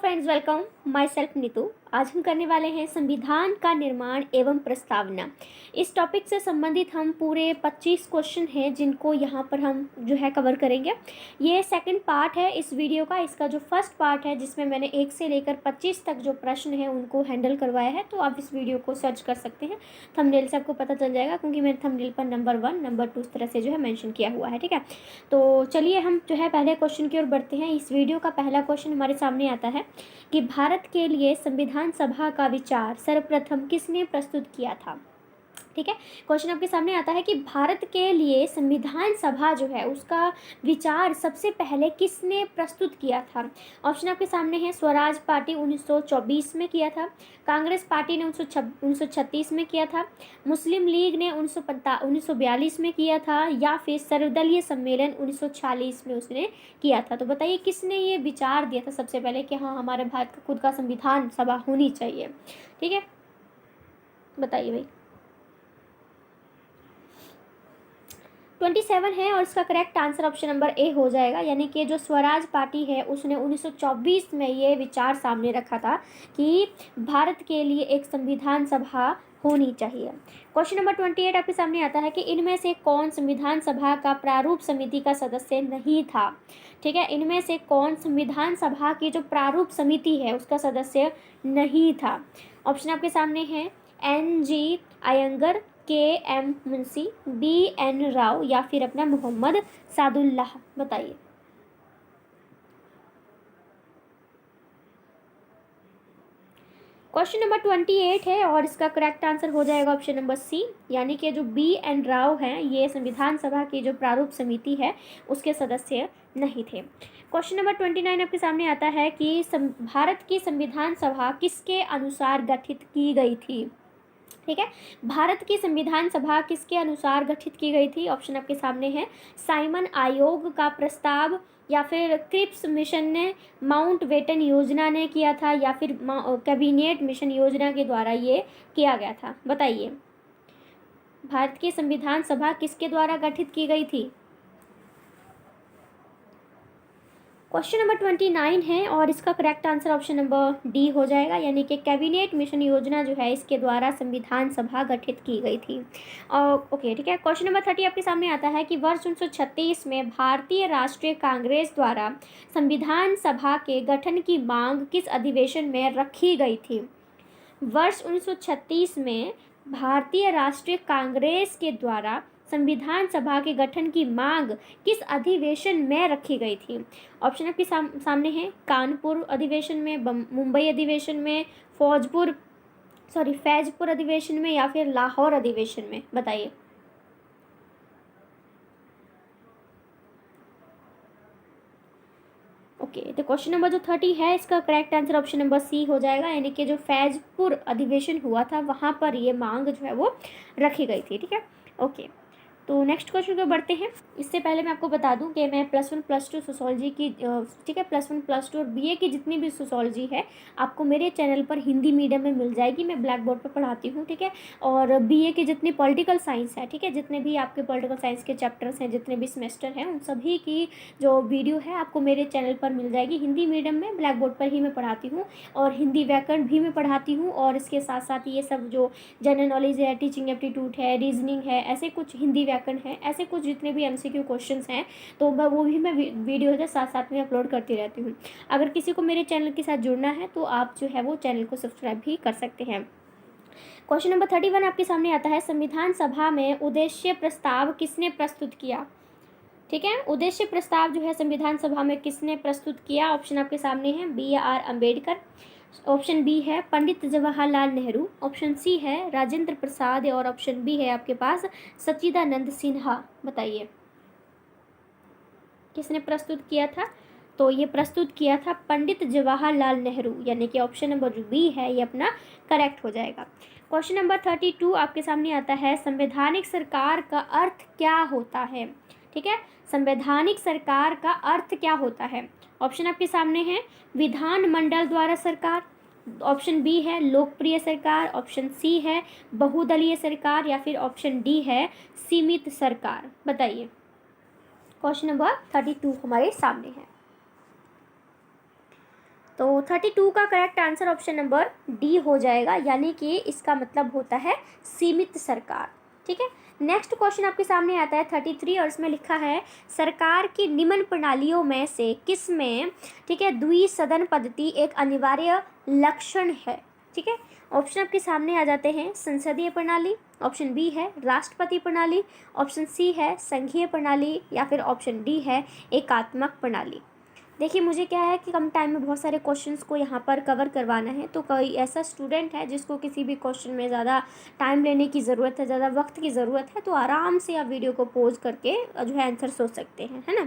Friends, welcome. My self Neetu. आज हम करने वाले हैं संविधान का निर्माण एवं प्रस्तावना। इस टॉपिक से संबंधित हम पूरे 25 क्वेश्चन हैं जिनको यहाँ पर हम जो है कवर करेंगे। ये सेकंड पार्ट है इस वीडियो का। इसका जो फर्स्ट पार्ट है जिसमें मैंने 1 से लेकर 25 तक जो प्रश्न हैं उनको हैंडल करवाया है, तो आप इस वीडियो को सर्च कर सकते हैं। थंबनेल से आपको पता चल जाएगा क्योंकि मैंने थंबनेल पर नंबर 1, नंबर 2 इस तरह से जो है मेंशन किया हुआ है। ठीक है, तो चलिए हम जो है पहले क्वेश्चन की ओर बढ़ते हैं। इस वीडियो का पहला क्वेश्चन हमारे सामने आता है कि भारत के लिए संविधान सभा का विचार सर्वप्रथम किसने प्रस्तुत किया था। ठीक है, क्वेश्चन आपके सामने आता है कि भारत के लिए संविधान सभा जो है उसका विचार सबसे पहले किसने प्रस्तुत किया था। ऑप्शन आपके सामने है। स्वराज पार्टी 1924 में किया था, कांग्रेस पार्टी ने 1936 में किया था, मुस्लिम लीग ने 1942 में किया था, या फिर सर्वदलीय सम्मेलन 1946 में उसने किया था। तो बताइए किसने ये विचार दिया था सबसे पहले कि हाँ हमारे भारत का खुद का संविधान सभा होनी चाहिए। ठीक है, बताइए भाई। 27 है और इसका correct answer option number A हो जाएगा। यानी कि जो स्वराज पार्टी है उसने 1924 में ये विचार सामने रखा था कि भारत के लिए एक संविधान सभा होनी चाहिए। क्वेश्चन नंबर 28 आपके सामने आता है कि इनमें से कौन संविधान सभा का प्रारूप समिति का सदस्य नहीं था। ठीक है, इनमें से कौन संविधान सभा की जो प्रारूप समिति है उसका सदस्य नहीं था। ऑप्शन आपके सामने है। NG Iyengar, KM Munshi, BN Rao, या फिर अपना मोहम्मद सादुल्लाह। बताइए। क्वेश्चन नंबर 28 है और इसका करेक्ट आंसर हो जाएगा ऑप्शन नंबर सी। यानी कि जो BN राव हैं ये संविधान सभा की जो प्रारूप समिति है उसके सदस्य नहीं थे। क्वेश्चन नंबर 29 आपके सामने आता है कि भारत की संविधान सभा किसके अनुसार गठित की गई थी। ठीक है, भारत की संविधान सभा किसके अनुसार गठित की गई थी। ऑप्शन आपके सामने है। साइमन आयोग का प्रस्ताव, या फिर क्रिप्स मिशन ने, माउंट बेटन योजना ने किया था, या फिर कैबिनेट मिशन योजना के द्वारा ये किया गया था। बताइए भारत की संविधान सभा किसके द्वारा गठित की गई थी। क्वेश्चन नंबर 29 है और इसका correct answer option number D हो जाएगा। यानी कि कैबिनेट मिशन योजना जो है इसके द्वारा संविधान सभा गठित की गई थी। ओके, ठीक है। क्वेश्चन नंबर 30 आपके सामने आता है कि वर्ष 1936 में भारतीय राष्ट्रीय कांग्रेस द्वारा संविधान सभा के गठन की मांग किस अधिवेशन में रखी गई थी। वर्ष 1936 में भारतीय राष्ट्रीय कांग्रेस के द्वारा संविधान सभा के गठन की मांग किस अधिवेशन में रखी गई थी। ऑप्शन आपके सामने है। कानपुर अधिवेशन में, मुंबई अधिवेशन में, फैजपुर अधिवेशन में, या फिर लाहौर अधिवेशन में। बताइए। ओके, तो क्वेश्चन नंबर जो 30 है इसका correct answer option number C हो जाएगा। यानी कि जो फैजपुर अधिवेशन हुआ था वहाँ पर ये मांग जो है वो रखी गई थी। ठीक है, ओके। तो नेक्स्ट क्वेश्चन को बढ़ते हैं। इससे पहले मैं आपको बता दूं कि मैं +1 +2 सोशोलॉजी की ठीक है, +1 +2 और BA की जितनी भी सोशोलॉजी है आपको मेरे चैनल पर हिंदी मीडियम में मिल जाएगी। मैं ब्लैक बोर्ड पर पढ़ाती हूँ। ठीक है, और BA की जितनी पॉलिटिकल साइंस है, ठीक है, जितने भी आपके पॉलिटिकल साइंस के चैप्टर्स हैं, जितने भी सेमेस्टर हैं, उन सभी की जो वीडियो है आपको मेरे चैनल पर मिल जाएगी। हिंदी मीडियम में ब्लैक बोर्ड पर ही मैं पढ़ाती हूँ और हिंदी व्याकरण भी मैं पढ़ाती हूँ, और इसके साथ साथ ये सब जो जनरल नॉलेज है, टीचिंग एप्टीट्यूड है, रीजनिंग है, ऐसे कुछ हिंदी व्याकरण है, ऐसे कुछ जितने भी MCQ क्वेश्चंस हैं तो वो भी मैं वीडियो है साथ साथ में अपलोड करती रहती हूँ। अगर किसी को मेरे चैनल के साथ जुड़ना है तो आप जो है वो चैनल को सब्सक्राइब भी कर सकते हैं। क्वेश्चन नंबर 31 आपके सामने आता है। संविधान सभा में उद्देश्य प्रस्ताव किसने प्रस्तुत किया। ठीक है, उद्देश्य प्रस्ताव जो है संविधान सभा में किसने प्रस्तुत किया। ऑप्शन आपके सामने है। BR अम्बेडकर, ऑप्शन बी है पंडित जवाहरलाल नेहरू, ऑप्शन सी है राजेंद्र प्रसाद, और ऑप्शन बी है आपके पास सच्चिदानंद सिन्हा। बताइए किसने प्रस्तुत किया था। तो ये प्रस्तुत किया था पंडित जवाहरलाल नेहरू। यानी कि ऑप्शन नंबर जो बी है ये अपना करेक्ट हो जाएगा। क्वेश्चन नंबर 32 आपके सामने आता है। संवैधानिक सरकार का अर्थ क्या होता है। ठीक है, संवैधानिक सरकार का अर्थ क्या होता है। ऑप्शन आपके सामने है। विधानमंडल द्वारा सरकार, ऑप्शन बी है लोकप्रिय सरकार, ऑप्शन सी है बहुदलीय सरकार, या फिर ऑप्शन डी है सीमित सरकार। बताइए। क्वेश्चन नंबर 32 हमारे सामने है। तो 32 का correct answer option number D हो जाएगा, यानी कि इसका मतलब होता है सीमित सरकार। ठीक है, नेक्स्ट क्वेश्चन आपके सामने आता है 33 और इसमें लिखा है सरकार की निम्न प्रणालियों में से किस में, ठीक है, द्विसदन पद्धति एक अनिवार्य लक्षण है। ठीक है, ऑप्शन आपके सामने आ जाते हैं संसदीय प्रणाली, ऑप्शन बी है राष्ट्रपति प्रणाली, ऑप्शन सी है संघीय प्रणाली, या फिर ऑप्शन डी है एकात्मक प्रणाली। देखिए मुझे क्या है कि कम टाइम में बहुत सारे क्वेश्चंस को यहाँ पर कवर करवाना है, तो कोई ऐसा स्टूडेंट है जिसको किसी भी क्वेश्चन में ज़्यादा टाइम लेने की ज़रूरत है, ज़्यादा वक्त की ज़रूरत है, तो आराम से आप वीडियो को पॉज करके जो है आंसर सोच सकते हैं, है ना।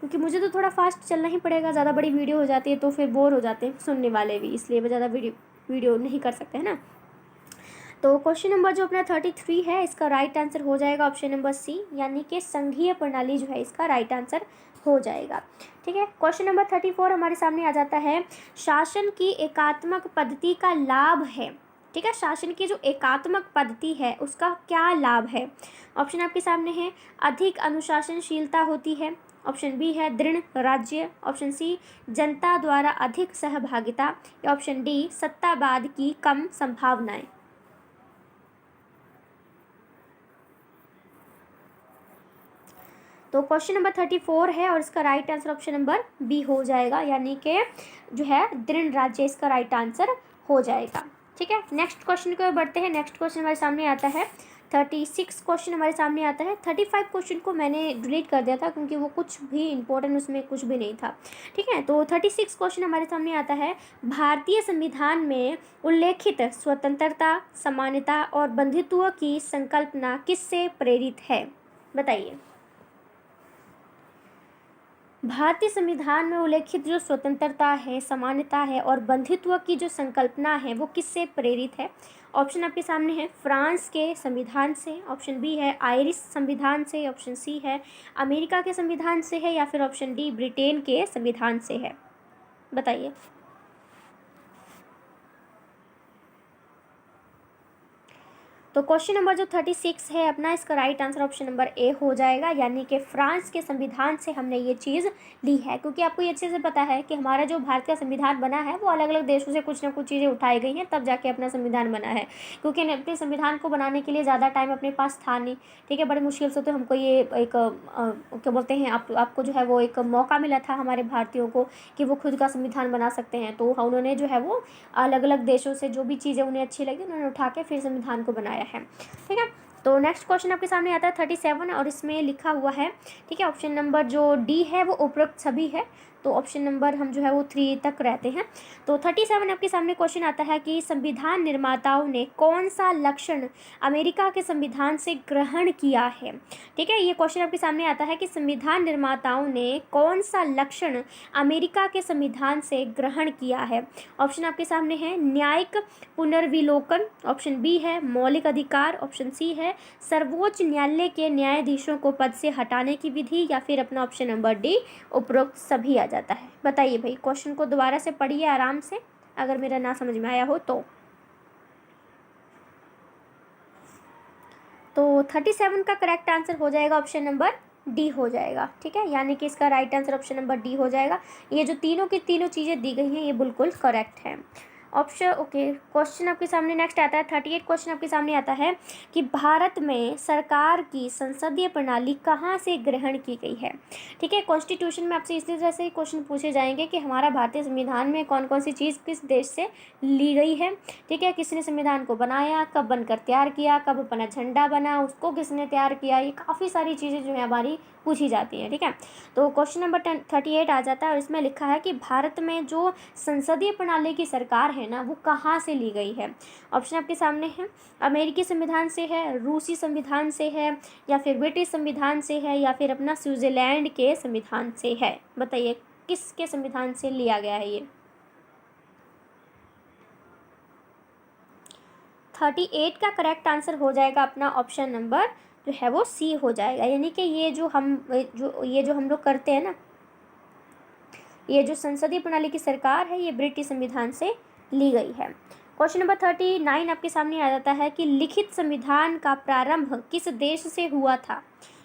क्योंकि मुझे तो थोड़ा फास्ट चलना ही पड़ेगा, ज़्यादा बड़ी वीडियो हो जाती है तो फिर बोर हो जाते हैं सुनने वाले भी, इसलिए मैं ज़्यादा वीडियो नहीं कर सकते, है ना। तो क्वेश्चन नंबर जो अपना 33 है इसका राइट आंसर हो जाएगा ऑप्शन नंबर सी, यानी कि संघीय प्रणाली जो है इसका राइट आंसर हो जाएगा। ठीक है, क्वेश्चन नंबर 34 हमारे सामने आ जाता है शासन की एकात्मक पद्धति का लाभ है। ठीक है, शासन की जो एकात्मक पद्धति है उसका क्या लाभ है। ऑप्शन आपके सामने है अधिक अनुशासनशीलता होती है, ऑप्शन बी है दृढ़ राज्य, ऑप्शन सी जनता द्वारा अधिक सहभागिता, या ऑप्शन डी सत्तावाद की कम संभावनाएं। तो क्वेश्चन नंबर 34 है और इसका right answer option number B हो जाएगा, यानी कि जो है दृढ़ राज्य इसका राइट आंसर हो जाएगा। ठीक है, नेक्स्ट क्वेश्चन की ओर बढ़ते हैं। नेक्स्ट क्वेश्चन हमारे सामने आता है 36 क्वेश्चन हमारे सामने आता है। 35 क्वेश्चन को मैंने डिलीट कर दिया था क्योंकि वो कुछ भी इंपॉर्टेंट उसमें कुछ भी नहीं था। ठीक है, तो 36 क्वेश्चन हमारे सामने आता है भारतीय संविधान में उल्लेखित स्वतंत्रता, समानता और बंधुत्व की संकल्पना किससे प्रेरित है, बताइए। भारतीय संविधान में उल्लेखित जो स्वतंत्रता है, समानता है और बंधुत्व की जो संकल्पना है वो किससे प्रेरित है। ऑप्शन आपके सामने है फ्रांस के संविधान से, ऑप्शन बी है आयरिश संविधान से, ऑप्शन सी है अमेरिका के संविधान से है, या फिर ऑप्शन डी ब्रिटेन के संविधान से है, बताइए। तो क्वेश्चन नंबर जो 36 है अपना, इसका right answer option number A हो जाएगा, यानी कि फ्रांस के संविधान से हमने ये चीज़ ली है। क्योंकि आपको ये अच्छे से पता है कि हमारा जो भारत का संविधान बना है वो अलग अलग देशों से कुछ ना कुछ चीज़ें उठाई गई हैं, तब जाके अपना संविधान बना है। क्योंकि अपने संविधान को बनाने के लिए ज़्यादा टाइम अपने पास था नहीं। ठीक है, बड़े मुश्किल से तो हमको ये एक क्या बोलते हैं आपको जो है वो एक मौका मिला था हमारे भारतीयों को कि वो खुद का संविधान बना सकते हैं। तो उन्होंने जो है वो अलग अलग देशों से जो भी चीज़ें उन्हें अच्छी लगी उन्होंने उठा के फिर संविधान को बनाया है। ठीक है, तो नेक्स्ट क्वेश्चन आपके सामने आता है 37 और इसमें लिखा हुआ है, ठीक है, ऑप्शन नंबर जो डी है वो उपरोक्त सभी है, तो ऑप्शन नंबर हम जो है वो 3 तक रहते हैं। तो 37 आपके सामने क्वेश्चन आता है कि संविधान निर्माताओं ने कौन सा लक्षण अमेरिका के संविधान से ग्रहण किया है। ठीक है, ये क्वेश्चन आपके सामने आता है कि संविधान निर्माताओं ने कौन सा लक्षण अमेरिका के संविधान से ग्रहण किया है। ऑप्शन आपके सामने है न्यायिक पुनर्विलोकन, ऑप्शन बी है मौलिक अधिकार, ऑप्शन सी है सर्वोच्च न्यायालय के न्यायाधीशों को पद से हटाने की विधि, या फिर अपना ऑप्शन नंबर डी उपरोक्त सभी आ जाता है। बताइए भाई, क्वेश्चन को दोबारा से पढ़िए आराम से अगर मेरा ना समझ में आया हो तो 37 का करेक्ट आंसर हो जाएगा ऑप्शन नंबर डी हो जाएगा। ठीक है, यानी कि इसका right answer option number D हो जाएगा। ये जो तीनों की तीनों चीज़ें दी गई हैं ये बिल्कुल करेक्ट है। ऑप्शन ओके, क्वेश्चन आपके सामने नेक्स्ट आता है 38 क्वेश्चन आपके सामने आता है कि भारत में सरकार की संसदीय प्रणाली कहाँ से ग्रहण की गई है। ठीक है, कॉन्स्टिट्यूशन में आपसे इसी तरह से क्वेश्चन पूछे जाएंगे कि हमारा भारतीय संविधान में कौन कौन सी चीज़ किस देश से ली गई है। ठीक है, किसने संविधान को बनाया, कब बनकर तैयार किया, कब अपना झंडा बना, उसको किसने तैयार किया, ये काफ़ी सारी चीज़ें जो है हमारी पूछी जाती हैं। ठीक है, तो क्वेश्चन नंबर 38 आ जाता है और इसमें लिखा है कि भारत में जो संसदीय प्रणाली की सरकार है ना वो कहाँ से ली गई है। ऑप्शन आपके सामने है अमेरिकी संविधान से है, रूसी संविधान से है, या फिर ब्रिटिश संविधान से है, या फिर अपना स्विट्जरलैंड के संविधान से है। बताइए किसके संविधान से लिया गया है ये। 38 का करेक्ट आंसर हो जाएगा अपना ऑप्शन नंबर जो है वो सी हो जाएगा, यानी कि ये जो हम लोग करते हैं ना, ये जो संसदीय प्रणाली की सरकार है ये ब्रिटिश संविधान से ली गई है। क्वेश्चन नंबर 39 आपके सामने आ जाता है कि लिखित संविधान का प्रारंभ किस देश से हुआ था।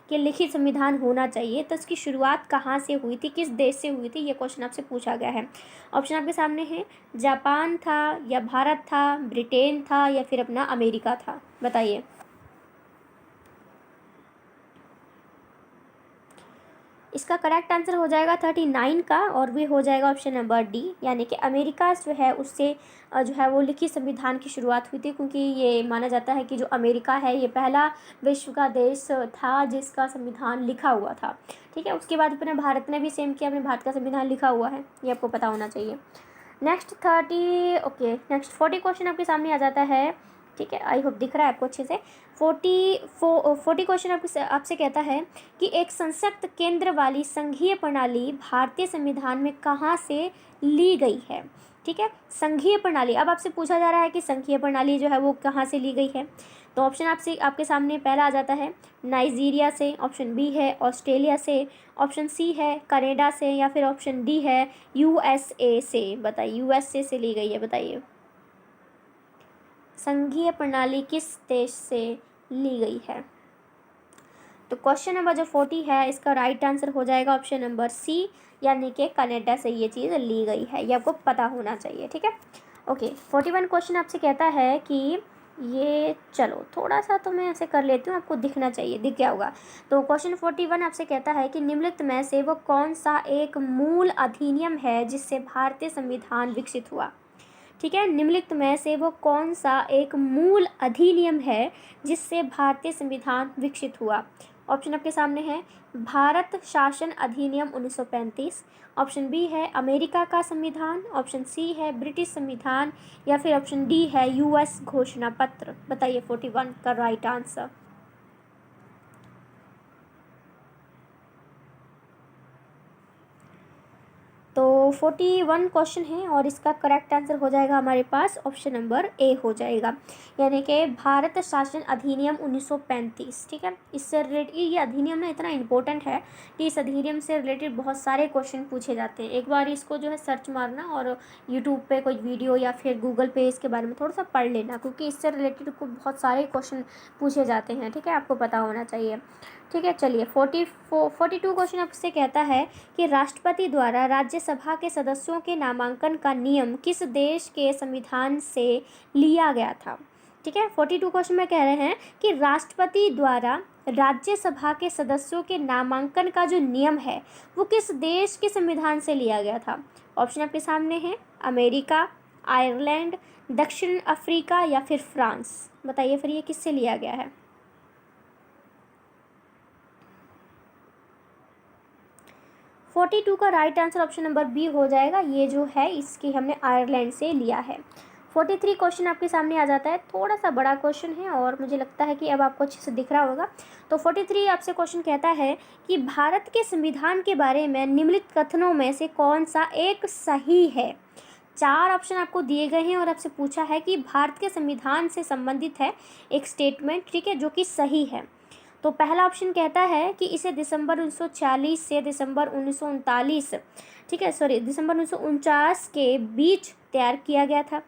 कि लिखित संविधान होना चाहिए, तो इसकी शुरुआत कहाँ से हुई थी, किस देश से हुई थी, ये क्वेश्चन आपसे पूछा गया है। ऑप्शन आपके सामने है, जापान था या भारत था, ब्रिटेन था या फिर अपना अमेरिका था, बताइए। इसका करेक्ट आंसर हो जाएगा 39 का, और भी हो जाएगा ऑप्शन नंबर डी, यानी कि अमेरिका जो है उससे जो है वो लिखित संविधान की शुरुआत हुई थी, क्योंकि ये माना जाता है कि जो अमेरिका है ये पहला विश्व का देश था जिसका संविधान लिखा हुआ था। ठीक है, उसके बाद अपने भारत ने भी सेम किया, अपने भारत का संविधान लिखा हुआ है, ये आपको पता होना चाहिए। नेक्स्ट 40 क्वेश्चन आपके सामने आ जाता है। ठीक है, आई होप दिख रहा है आपको अच्छे से। 40 क्वेश्चन आपसे कहता है कि एक संसक्त केंद्र वाली संघीय प्रणाली भारतीय संविधान में कहाँ से ली गई है। ठीक है, संघीय प्रणाली, अब आपसे पूछा जा रहा है कि संघीय प्रणाली जो है वो कहाँ से ली गई है। तो ऑप्शन आपके सामने पहला आ जाता है नाइजीरिया से, ऑप्शन बी है ऑस्ट्रेलिया से, ऑप्शन सी है कनाडा से, या फिर ऑप्शन डी है यूएसए से। बताइए, यूएसए से ली गई है, बताइए संघीय प्रणाली किस देश से ली गई है। तो क्वेश्चन नंबर जो 40 है इसका राइट आंसर हो जाएगा ऑप्शन नंबर सी, यानी कि कनाडा से ये चीज़ ली गई है, ये आपको पता होना चाहिए। ठीक है, ओके। 41 क्वेश्चन आपसे कहता है कि ये, चलो थोड़ा सा तो मैं ऐसे कर लेती हूँ, आपको दिखना चाहिए, दिख गया होगा। तो क्वेश्चन 41 आपसे कहता है कि निम्नलिखित में से वो कौन सा एक मूल अधिनियम है जिससे भारतीय संविधान विकसित हुआ। ठीक है, निम्नलिखित में से वो कौन सा एक मूल अधिनियम है जिससे भारतीय संविधान विकसित हुआ। ऑप्शन आपके सामने है भारत शासन अधिनियम 1935, ऑप्शन बी है अमेरिका का संविधान, ऑप्शन सी है ब्रिटिश संविधान, या फिर ऑप्शन डी है यूएस घोषणा पत्र। बताइए 41 का राइट आंसर। तो 41 क्वेश्चन है और इसका करेक्ट आंसर हो जाएगा हमारे पास ऑप्शन नंबर ए हो जाएगा, यानी कि भारत शासन अधिनियम 1935। ठीक है, इससे रिलेटेड ये अधिनियम ना इतना इंपॉर्टेंट है कि इस अधिनियम से रिलेटेड बहुत सारे क्वेश्चन पूछे जाते हैं। एक बार इसको जो है सर्च मारना और यूट्यूब पे कोई वीडियो या फिर गूगल पे इसके बारे में थोड़ा सा पढ़ लेना, क्योंकि इससे रिलेटेड को बहुत सारे क्वेश्चन पूछे जाते हैं। ठीक है, आपको पता होना चाहिए। ठीक है, चलिए 42 क्वेश्चन आपसे कहता है कि राष्ट्रपति द्वारा राज्यसभा के सदस्यों के नामांकन का नियम किस देश के संविधान से लिया गया था। ठीक है, 42 क्वेश्चन में कह रहे हैं कि राष्ट्रपति द्वारा राज्यसभा के सदस्यों के नामांकन का जो नियम है वो किस देश के संविधान से लिया गया था। ऑप्शन आपके सामने है अमेरिका, आयरलैंड, दक्षिण अफ्रीका या फिर फ्रांस। बताइए फिर ये किससे लिया गया है। 42 का right answer option number B हो जाएगा, ये जो है इसकी हमने आयरलैंड से लिया है। 43 क्वेश्चन आपके सामने आ जाता है, थोड़ा सा बड़ा क्वेश्चन है और मुझे लगता है कि अब आपको अच्छे से दिख रहा होगा। तो 43 आपसे क्वेश्चन कहता है कि भारत के संविधान के बारे में निम्नलिखित कथनों में से कौन सा एक सही है। 4 ऑप्शन आपको दिए गए हैं और आपसे पूछा है कि भारत के संविधान से संबंधित है एक स्टेटमेंट, ठीक है, जो कि सही है। तो पहला ऑप्शन कहता है कि इसे दिसंबर 1940 से दिसंबर 1939, ठीक है, सॉरी दिसंबर 1949 के बीच तैयार किया गया था।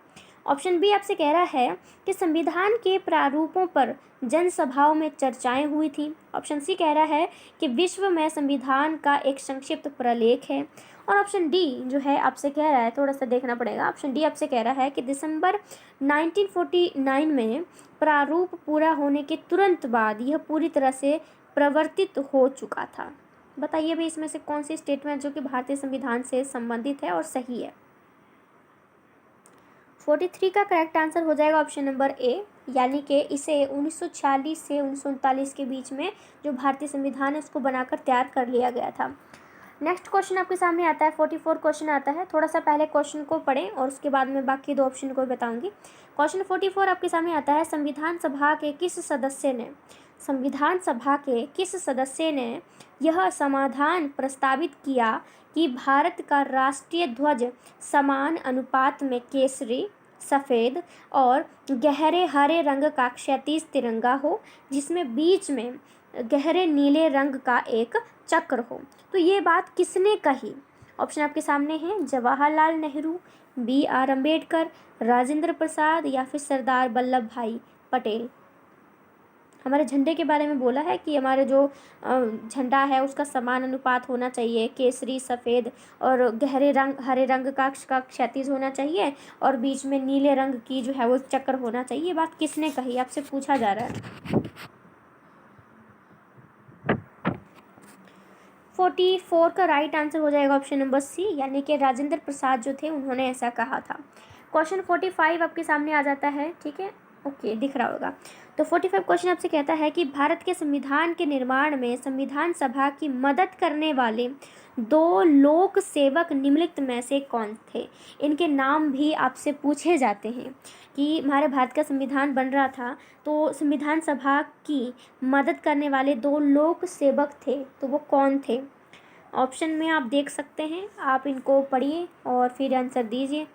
ऑप्शन बी आपसे कह रहा है कि संविधान के प्रारूपों पर जनसभाओं में चर्चाएं हुई थी। ऑप्शन सी कह रहा है कि विश्व में संविधान का एक संक्षिप्त प्रलेख है। और ऑप्शन डी जो है आपसे कह रहा है, थोड़ा सा देखना पड़ेगा, ऑप्शन डी आपसे कह रहा है कि दिसंबर 1949 में प्रारूप पूरा होने के तुरंत बाद यह पूरी तरह से प्रवर्तित हो चुका था। बताइए भी इसमें से कौन सी स्टेटमेंट जो कि भारतीय संविधान से संबंधित है और सही है। 43 का करेक्ट आंसर हो जाएगा ऑप्शन नंबर ए, यानी कि इसे 1946 से 1939 के बीच में जो भारतीय संविधान है उसको बनाकर तैयार कर लिया गया था। नेक्स्ट क्वेश्चन आपके सामने आता है, 44 क्वेश्चन आता है। थोड़ा सा पहले क्वेश्चन को पढ़ें और उसके बाद में बाकी 2 ऑप्शन को बताऊंगी। क्वेश्चन 44 आपके सामने आता है, संविधान सभा के किस सदस्य ने यह समाधान प्रस्तावित किया कि भारत का राष्ट्रीय ध्वज समान अनुपात में केसरी, सफ़ेद और गहरे हरे रंग का क्षैतिज तिरंगा हो, जिसमें बीच में गहरे नीले रंग का एक चक्र हो। तो ये बात किसने कही। ऑप्शन आपके सामने हैं जवाहरलाल नेहरू, BR अम्बेडकर, राजेंद्र प्रसाद या फिर सरदार वल्लभ भाई पटेल। हमारे झंडे के बारे में बोला है कि हमारे जो झंडा है उसका समान अनुपात होना चाहिए, केसरी, सफ़ेद और गहरे रंग, हरे रंग का क्षैतिज होना चाहिए और बीच में नीले रंग की जो है वो चक्र होना चाहिए। ये बात किसने कही, आपसे पूछा जा रहा है। 44 का राइट आंसर हो जाएगा ऑप्शन नंबर सी, यानी कि राजेंद्र प्रसाद जो थे उन्होंने ऐसा कहा था। क्वेश्चन 45 आपके सामने आ जाता है, ठीक है, ओके, दिख रहा होगा। तो 45 क्वेश्चन आपसे कहता है कि भारत के संविधान के निर्माण में संविधान सभा की मदद करने वाले 2 लोक सेवक निम्नलिखित में से कौन थे। इनके नाम भी आपसे पूछे जाते हैं कि हमारे भारत का संविधान बन रहा था तो संविधान सभा की मदद करने वाले 2 लोक सेवक थे, तो वो कौन थे। ऑप्शन में आप देख सकते हैं, आप इनको पढ़िए और फिर आंसर दीजिए।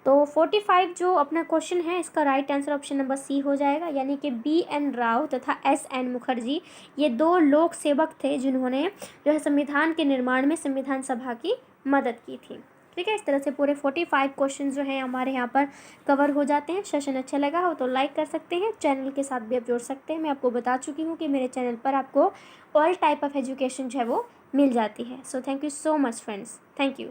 तो 45 जो अपना क्वेश्चन है इसका right answer option number C हो जाएगा, यानी कि BN राव तथा SN मुखर्जी ये 2 लोक सेवक थे जिन्होंने जो है संविधान के निर्माण में संविधान सभा की मदद की थी। ठीक है, इस तरह से पूरे 45 क्वेश्चन जो हैं हमारे यहाँ पर कवर हो जाते हैं। सेशन अच्छा लगा हो तो लाइक कर सकते हैं, चैनल के साथ भी आप जुड़ सकते हैं। मैं आपको बता चुकी हूँ कि मेरे चैनल पर आपको ऑल टाइप ऑफ एजुकेशन जो है वो मिल जाती है। So thank you so much friends, thank you.